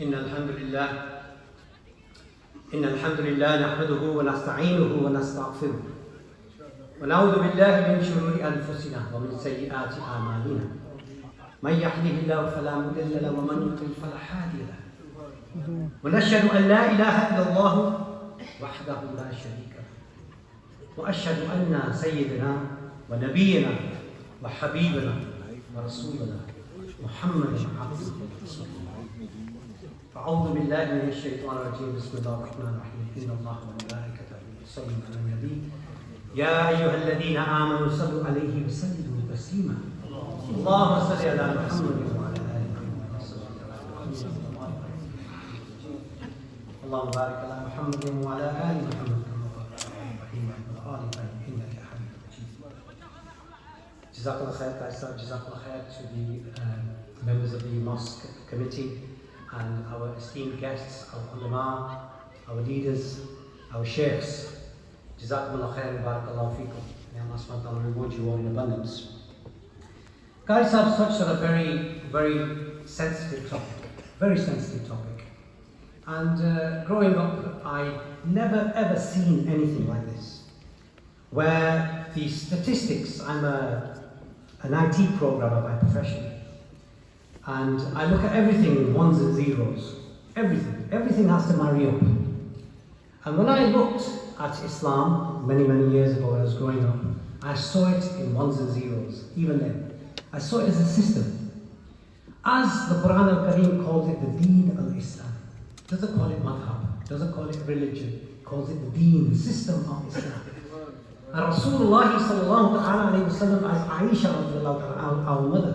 إن الحمد لله نحمده ونستعينه ونستغفره ونعوذ بالله من شرور أنفسنا ومن سيئات أعمالنا من يهده الله فلا مضل له ومن يضلل فلا هادي له ونشهد أن لا إله إلا الله وحده لا شريك له وأشهد أن سيدنا ونبينا وحبيبنا ورسولنا محمد عبده ورسوله. أعوذ بالله من الشيطان الرجيم. بسم الله الرحمن الرحيم. إن الله وملائكته يصلون على النبي يا أيها الذين آمنوا صلوا عليه وسلموا تسليما. اللهم صل على محمد وعلى آل محمد. اللهم بارك على محمد وعلى آل محمد كما باركت على إبراهيم وعلى آل إبراهيم إنك حميد مجيد. Jazakallah khair, Jazakallah khair to the members of the mosque committee and our esteemed guests, our ulama, our leaders, our sheikhs. Jazakumullah khair and barakallahu feekum. May Allah subhanahu wa ta'ala reward you all in abundance. Guys, I've touched on a very, very sensitive topic. Very sensitive topic. And growing up, I never ever seen anything like this. Where the statistics, I'm an IT programmer by profession. And I look at everything in ones and zeros. Everything has to marry up. And when I looked at Islam many years ago when I was growing up, I saw it in ones and zeros, even then. I saw it as a system. As the Quran al-Kareem calls it the Deen al-Islam. Doesn't call it madhab, doesn't call it religion, calls it the Deen, the system of Islam. And Rasulullah sallallahu alayhi wa sallam, as Aisha, our mother,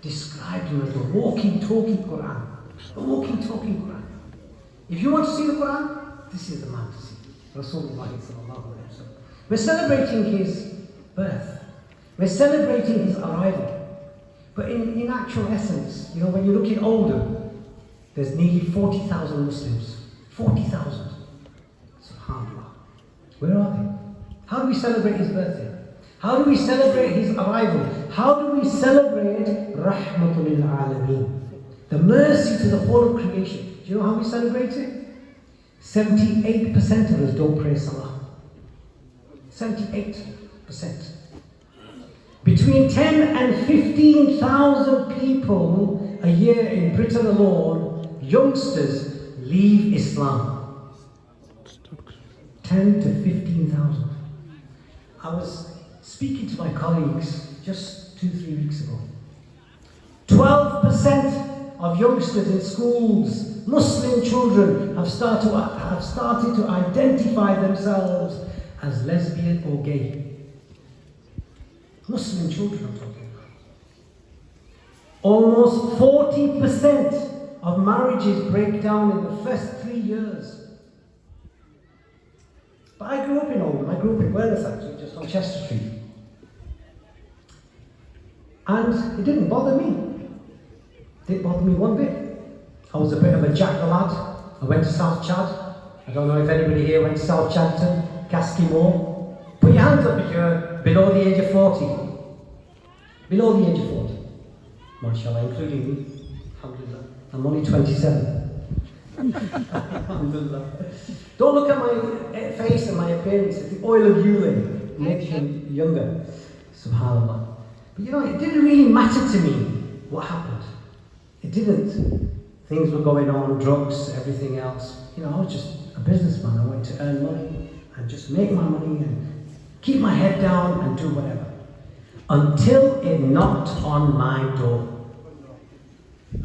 described him as the walking, talking Quran. The walking, talking Quran. If you want to see the Quran, this is the man to see. Rasulullah sallallahu alayhi wa sallam. We're celebrating his birth. We're celebrating his arrival. But in actual essence, you know, when you're looking older, there's nearly 40,000 Muslims. 40,000. SubhanAllah. Where are they? How do we celebrate his birthday? How do we celebrate his arrival? How do we celebrate Rahmatul lil Alameen? The mercy to the whole of creation. Do you know how we celebrate it? 78% of us don't pray Salah. 78%. Between 10 and 15,000 people a year in Britain alone, youngsters, leave Islam. 10 to 15,000. I was speaking to my colleagues just 2-3 weeks ago. 12% of youngsters in schools, Muslim children, have started to identify themselves as lesbian or gay. Muslim children I'm talking about. Almost 40% of marriages break down in the first 3 years. But I grew up in Oldham. I grew up in Wales actually, just on Chester Street. And it didn't bother me. It didn't bother me one bit. I was a bit of a jack the lad. I went to South Chad. I don't know if anybody here went to South Chadton, Gasky Moor. Put your hands up if you're below the age of 40. Below the age of 40. MashaAllah, including me. Alhamdulillah. I'm only 27. Alhamdulillah. Don't look at my face and my appearance. It's the oil of Yulin. Makes you younger. Subhanallah. But you know, it didn't really matter to me what happened. It didn't. Things were going on, drugs, everything else. You know, I was just a businessman. I wanted to earn money and just make my money and keep my head down and do whatever. Until it knocked on my door.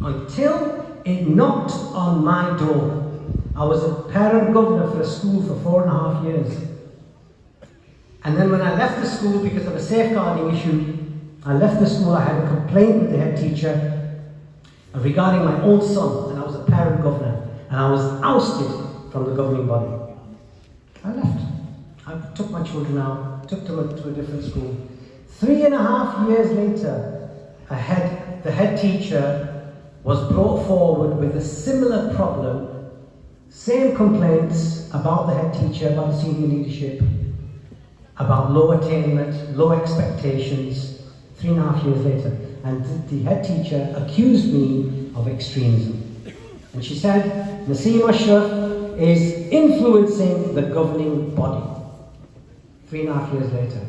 Until it knocked on my door. I was a parent governor for a school for 4.5 years. And then when I left the school because of a safeguarding issue, I left the school, I had a complaint with the head teacher regarding my own son, and I was a parent governor, and I was ousted from the governing body. I left. I took my children out, took them to a different school. 3.5 years later, the head teacher was brought forward with a similar problem, same complaints about the head teacher, about the senior leadership, about low attainment, low expectations, 3.5 years later. And the head teacher accused me of extremism. And she said, Naseem Ashraf is influencing the governing body. 3.5 years later.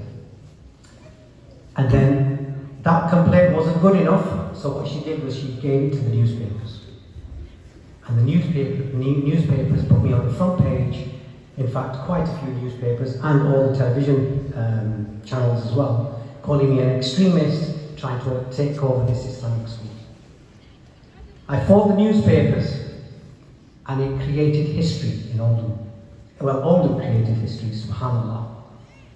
And then that complaint wasn't good enough, so what she did was she gave it to the newspapers. And the newspapers put me on the front page, in fact quite a few newspapers and all the television channels as well, calling me an extremist trying to take over this Islamic school. I fought the newspapers and it created history in Oldham. Well, Oldham created history, subhanAllah.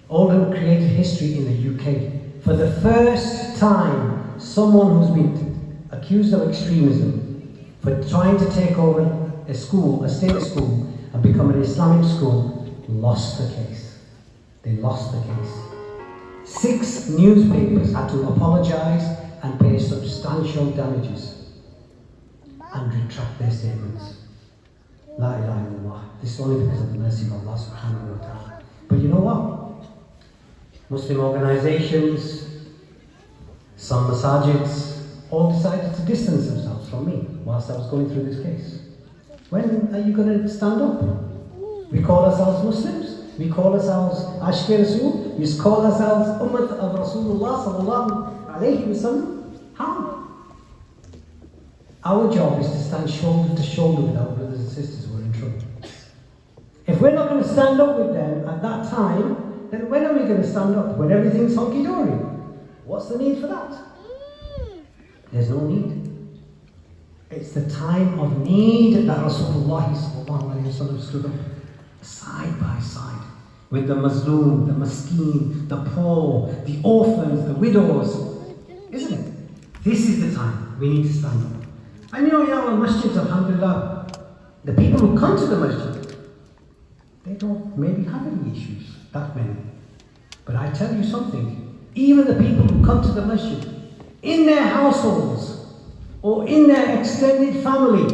Oldham created history in the UK. For the first time, someone who's been accused of extremism for trying to take over a school, a state school, and become an Islamic school, lost the case. They lost the case. 6 newspapers had to apologize and pay substantial damages and retract their statements. La ilaha illallah. This is only because of the mercy of Allah subhanahu wa ta'ala. But you know what? Muslim organizations, some masajids, all decided to distance themselves from me whilst I was going through this case. When are you going to stand up? We call ourselves Muslims. We call ourselves Ashkei Rasul. We call ourselves Ummah of Rasulullah sallallahu alayhi wa sallam. How? Our job is to stand shoulder to shoulder with our brothers and sisters who are in trouble. If we're not going to stand up with them at that time, then when are we going to stand up? When everything's hunky-dory? What's the need for that? There's no need. It's the time of need that Rasulullah stood up side by side with the Mazloom, the Maskeen, the poor, the orphans, the widows. Isn't it? This is the time we need to stand up. And you know, in our masjids, alhamdulillah, the people who come to the masjid, they don't maybe have any issues, that many. But I tell you something, even the people who come to the masjid, in their households, or in their extended family,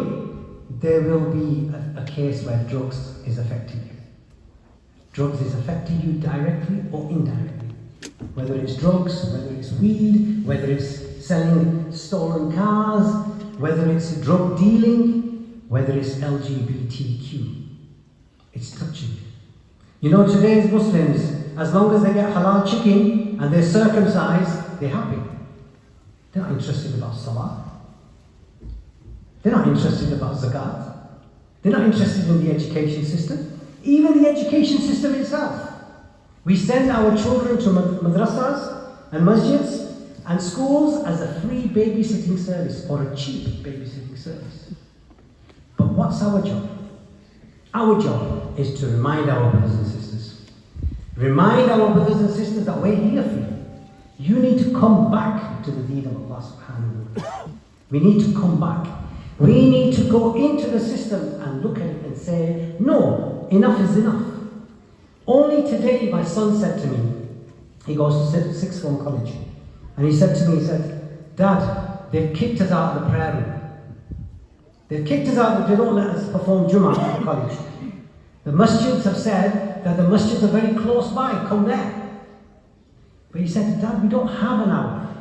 there will be a case where drugs is affecting you. Drugs is affecting you directly or indirectly. Whether it's drugs, whether it's weed, whether it's selling stolen cars, whether it's drug dealing, whether it's LGBTQ. It's touching. You know, today's Muslims, as long as they get halal chicken and they're circumcised, they're happy. They're not interested about salah. They're not interested about zakat. They're not interested in the education system. Even the education system itself. We send our children to madrasas and masjids and schools as a free babysitting service or a cheap babysitting service. But what's our job? Our job is to remind our brothers and sisters. Remind our brothers and sisters that we're here for you. You need to come back to the deen of Allah subhanahu wa ta'ala. We need to come back. We need to go into the system and look at it and say, no, enough is enough. Only today my son said to me, he goes to sixth form college, and he said to me, he said, Dad, they've kicked us out of the prayer room. They've kicked us out, they don't let us perform Jummah at the college. The masjids have said that the masjids are very close by, come there. But he said, Dad, we don't have an hour.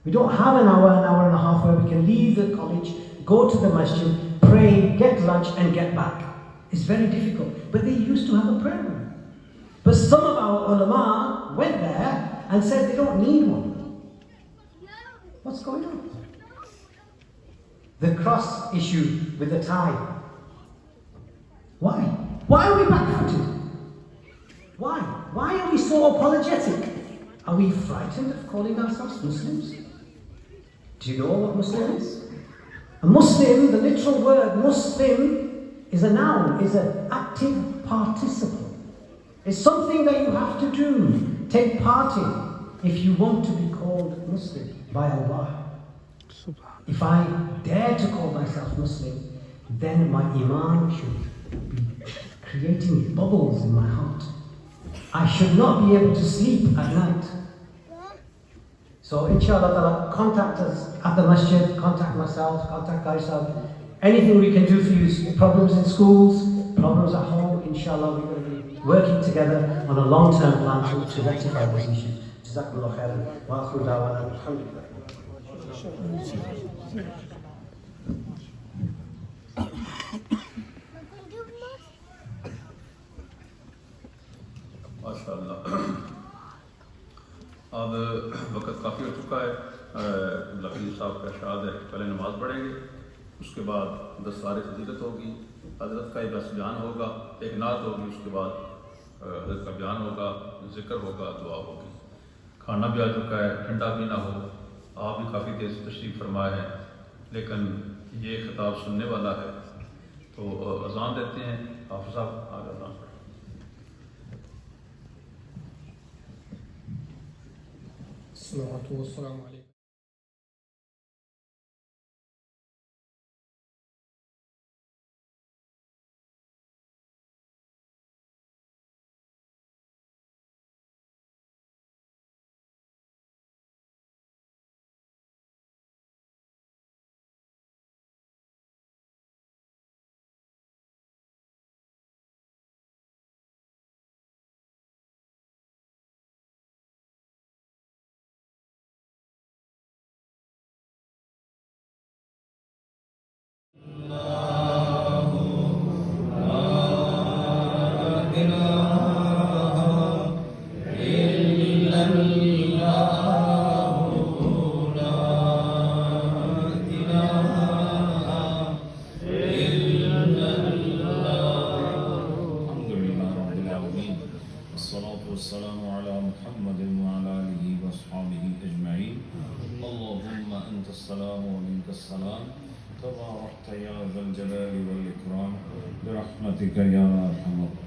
We don't have an hour and a half where we can leave the college, go to the masjid, pray, get lunch and get back. It's very difficult. But they used to have a prayer room. But some of our ulama went there and said they don't need one. What's going on? The cross issue with the tie. Why? Why are we backfooted? Why? Why are we so apologetic? Are we frightened of calling ourselves Muslims? Do you know what Muslim is? A Muslim, the literal word Muslim, is a noun, is an active participle. It's something that you have to do, take part in, if you want to be called Muslim by Allah. If I dare to call myself Muslim, then my iman should be creating bubbles in my heart. I should not be able to sleep at night. So inshallah, contact us at the masjid, contact myself, contact Kaisab. Anything we can do for you, problems in schools, problems at home, inshallah, we're going to be working together on a long-term plan to rectify this issue. Jazakumullah khairan. Wa akhiru da'wana alhamdulillah. इरशाद है कि पहले नमाज़ पढ़ेंगे, उसके बाद दस्तार फजीलत होगी, हज़रत का बस बयान होगा, एक नात होगी, उसके बाद हज़रत का बयान होगा, ज़िक्र होगा, दुआ होगी। खाना भी आ चुका है, ठंडा भी ना हो। आप भी काफ़ी देर से तशरीफ़ फरमाए हैं, लेकिन ये खिताब सुनने वाला है, तो अज़ान देते हैं। हाफ़िज़ साहब आगे अज़ान पढ़ें। अस्सलातु वस्सलामु अलैकुम। वस्सलामु अला मुहम्मदिन व अला आलिहि व अस्हाबिहि अजमईन। अल्लाहुम्मा अंतस सलाम व मिनकस सलाम, तबारकत या ज़ल जलाली वल इकराम, बिरहमतिका या अरहमर